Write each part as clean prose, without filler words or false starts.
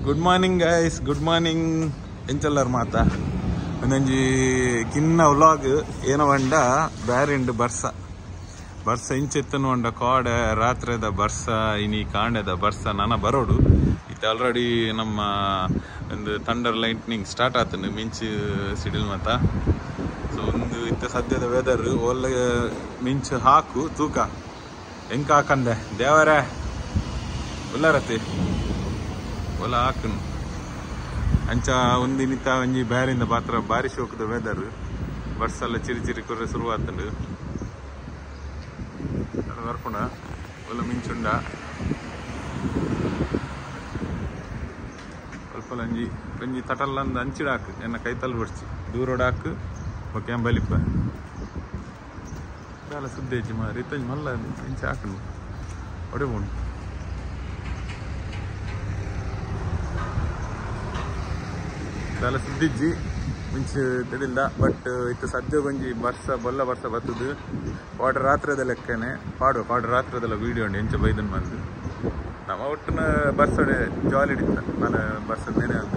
Good morning guys, good morning. ಎಂಚಲ್ಲರ್ ಮಾತ ಒಂದೊಂಜಿ ಕಿನ್ನ ವ್ಲಾಗ್ ಏನೋ ಅಂಡ ಬ್ಯಾರಿಂಡ್ ಬರ್ಸ ಇಂಚೆತ್ತನು ಅಂಡ ಕಾಡೆ ರಾತ್ರಿದ ಬರ್ಸ ಇನಿ ಕಾಂಡೆದ ಬರ್ಸ ನಾನ ಬರೋಡು ಇತ್ತೆ ಆಲ್ರೆಡಿ ನಮ್ಮ ಒಂದು ಥಂಡರ್ ಲೈಟ್ನಿಂಗ್ ಸ್ಟಾರ್ಟ್ ಆತನು ಮಿಂಚು ಸಿಡಿಲ್ ಮಾತ. ಸೊ ಒಂದು ಇತ್ತೆ ಸದ್ಯದ ವೆದರ್ ಒಳ್ಳೆ ಮಿಂಚು ಹಾಕು ತೂಕ ಹೆಂಗ ಹಾಕಂದೆ ದೇವರೇ ಉಲ್ಲರತಿ ಒಲ ಹಾಕನು ಅಂಚ ಒಂದಿನಿತ ಒಂಜಿ ಬ್ಯಾರಿಂದ ಪಾತ್ರ ಬಾರಿ ಶೋಕದ ವೆದರ್. ಬರ್ಸೆಲ್ಲ ಚಿರಿ ಕೊರ್ರೆ ಶುರುವಾತಂಡು ಬರ್ಪುಂಡ ಒಲ್ಲ ಮಿಂಚುಂಡ ಸ್ವಲ್ಪ ಒಂಜಿ ತಟಲ್ಲಂದು ಅಂಚಿಡಾಕು ಎನ್ನ ಕೈತಲ್ ಬಿಡ್ಸಿ ದೂರೋಡಾಕು ಓಕೆ ಬಲಿಪ చాలా ಸುದ್ದೇಜಿ ಮಾರಿ ತಂಜಿ ಮಲ್ಲ ಇಂಚ ಹಾಕನು ಒಡೆ ಉಂಟು చాలా ಸುದ್ದಿಜ್ಜಿ ಮಿಂಚು ತಿಳಿಲ್ದ. ಬಟ್ ಇತ್ತು ಸದ್ಯ ಒಂಜಿ ಬೊಲ್ಲ ಬರ್ಸ ಬತ್ತದು ಪಾಡು ರಾತ್ರಿದ ಲೆಕ್ಕನೆ ಪಾಡು ರಾತ್ರಿದೆಲ್ಲ ವೀಡಿಯೋ ಉಂಡು ಎಂಚ ಬೈದನ್ ಬಂದು ನಮ್ಮ ಒಟ್ಟಿನ ಬರ್ಸಡೆ ಜಾಲಿ ಹಿಡಿತ ನಾನು ಬರ್ಸದ ನೇನೆ ಅಂತ.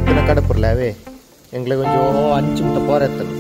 இத்தனை கடப்புறலாவே எங்களை கொஞ்சம் 5 முட்டை போற எத்தனை